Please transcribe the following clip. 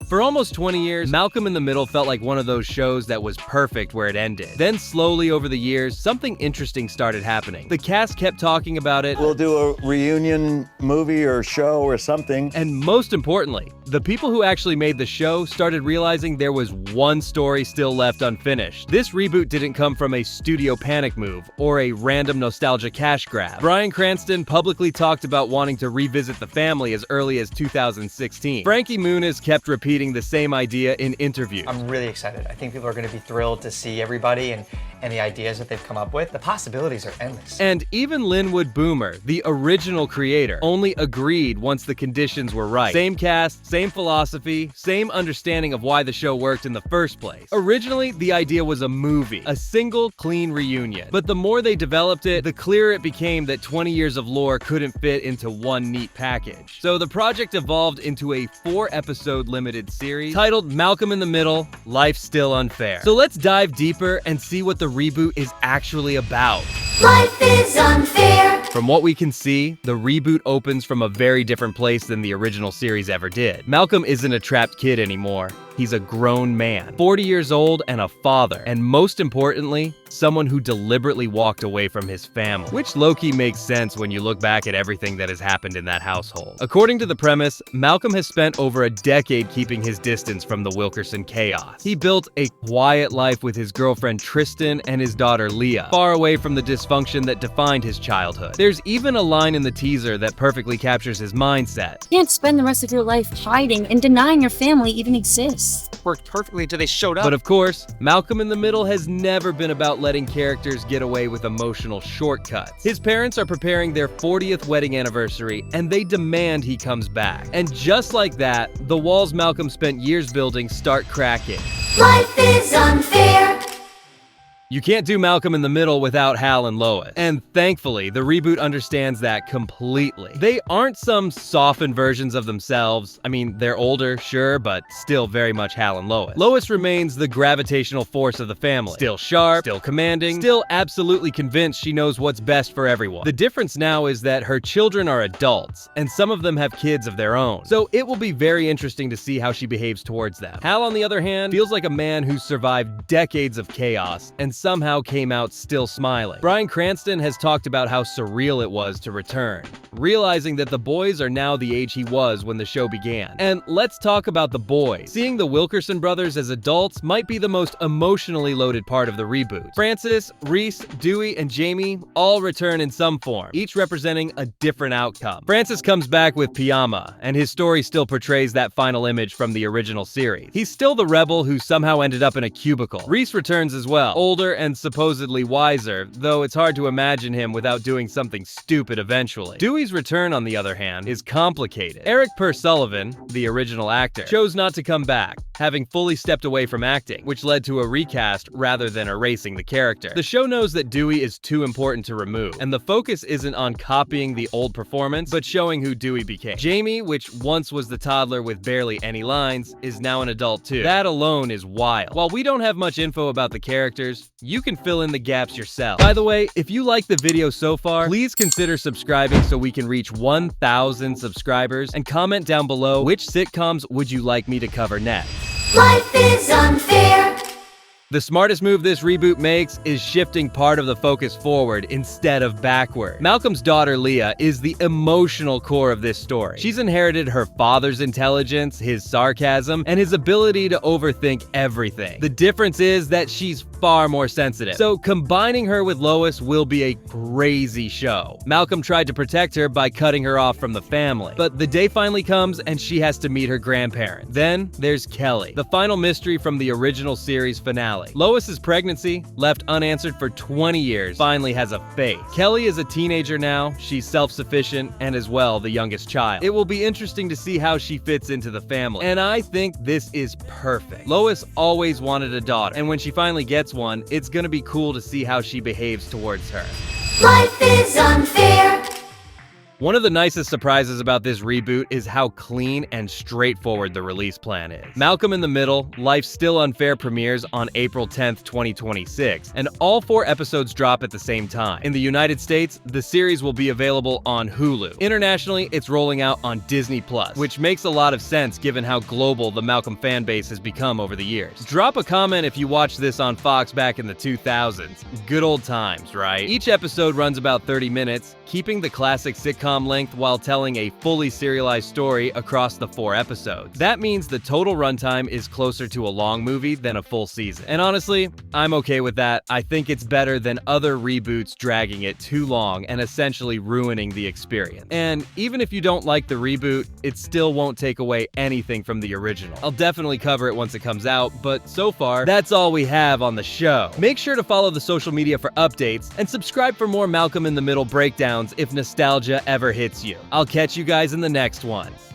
For almost 20 years, Malcolm in the Middle felt like one of those shows that was perfect where it ended. Then slowly over the years, something interesting started happening. The cast kept talking about it. We'll do a reunion movie or show or something. And most importantly, the people who actually made the show started realizing there was one story still left unfinished. This reboot didn't come from a studio panic move or a random nostalgia cash grab. Bryan Cranston publicly talked about wanting to revisit the family as early as 2016. Frankie Muniz kept repeating the same idea in interviews. I'm really excited. I think people are going to be thrilled to see everybody and the ideas that they've come up with. The possibilities are endless. And even Linwood Boomer, the original creator, only agreed once the conditions were right. Same cast, same philosophy, same understanding of why the show worked in the first place. Originally, the idea was a movie, a single, clean reunion. But the more they developed it, the clearer it became that 20 years of lore couldn't fit into one neat package. So the project evolved into a 4-episode limited series titled Malcolm in the Middle, Life's Still Unfair. So let's dive deeper and see what the reboot is actually about. Life is unfair. From what we can see, the reboot opens from a very different place than the original series ever did. Malcolm isn't a trapped kid anymore. He's a grown man, 40 years old and a father, and most importantly, someone who deliberately walked away from his family, which low-key makes sense when you look back at everything that has happened in that household. According to the premise, Malcolm has spent over a decade keeping his distance from the Wilkerson chaos. He built a quiet life with his girlfriend Tristan and his daughter Leah, far away from the dysfunction that defined his childhood. There's even a line in the teaser that perfectly captures his mindset. You can't spend the rest of your life hiding and denying your family even exists. Worked perfectly until they showed up. But of course, Malcolm in the Middle has never been about letting characters get away with emotional shortcuts. His parents are preparing their 40th wedding anniversary, and they demand he comes back. And just like that, the walls Malcolm spent years building start cracking. Life is unfair. You can't do Malcolm in the Middle without Hal and Lois. And thankfully, the reboot understands that completely. They aren't some softened versions of themselves. I mean, they're older, sure, but still very much Hal and Lois. Lois remains the gravitational force of the family. Still sharp, still commanding, still absolutely convinced she knows what's best for everyone. The difference now is that her children are adults, and some of them have kids of their own. So it will be very interesting to see how she behaves towards them. Hal, on the other hand, feels like a man who's survived decades of chaos and somehow came out still smiling. Bryan Cranston has talked about how surreal it was to return, realizing that the boys are now the age he was when the show began. And let's talk about the boys. Seeing the Wilkerson brothers as adults might be the most emotionally loaded part of the reboot. Francis, Reese, Dewey, and Jamie all return in some form, each representing a different outcome. Francis comes back with Piyama, and his story still portrays that final image from the original series. He's still the rebel who somehow ended up in a cubicle. Reese returns as well, older and supposedly wiser, though it's hard to imagine him without doing something stupid eventually. Dewey's return, on the other hand, is complicated. Eric Sullivan, the original actor, chose not to come back, having fully stepped away from acting, which led to a recast rather than erasing the character. The show knows that Dewey is too important to remove, and the focus isn't on copying the old performance, but showing who Dewey became. Jamie, which once was the toddler with barely any lines, is now an adult too. That alone is wild. While we don't have much info about the characters, you can fill in the gaps yourself. By the way, if you like the video so far, please consider subscribing so we can reach 1,000 subscribers, and comment down below which sitcoms would you like me to cover next. Life is unfair. The smartest move this reboot makes is shifting part of the focus forward instead of backward. Malcolm's daughter Leah is the emotional core of this story. She's inherited her father's intelligence, his sarcasm, and his ability to overthink everything. The difference is that she's far more sensitive. So combining her with Lois will be a crazy show. Malcolm tried to protect her by cutting her off from the family, but the day finally comes and she has to meet her grandparents. Then there's Kelly, the final mystery from the original series finale. Lois's pregnancy, left unanswered for 20 years, finally has a face. Kelly is a teenager now, she's self-sufficient, and as well the youngest child. It will be interesting to see how she fits into the family, and I think this is perfect. Lois always wanted a daughter, and when she finally gets one, it's gonna be cool to see how she behaves towards her. Life is unfair. One of the nicest surprises about this reboot is how clean and straightforward the release plan is. Malcolm in the Middle, Life's Still Unfair premieres on April 10th, 2026, and all 4 episodes drop at the same time. In the United States, the series will be available on Hulu. Internationally, it's rolling out on Disney+, which makes a lot of sense given how global the Malcolm fan base has become over the years. Drop a comment if you watched this on Fox back in the 2000s. Good old times, right? Each episode runs about 30 minutes, keeping the classic sitcom length while telling a fully serialized story across the 4 episodes. That means the total runtime is closer to a long movie than a full season. And honestly, I'm okay with that. I think it's better than other reboots dragging it too long and essentially ruining the experience. And even if you don't like the reboot, it still won't take away anything from the original. I'll definitely cover it once it comes out, but so far, that's all we have on the show. Make sure to follow the social media for updates and subscribe for more Malcolm in the Middle breakdowns if nostalgia ever hits you. I'll catch you guys in the next one.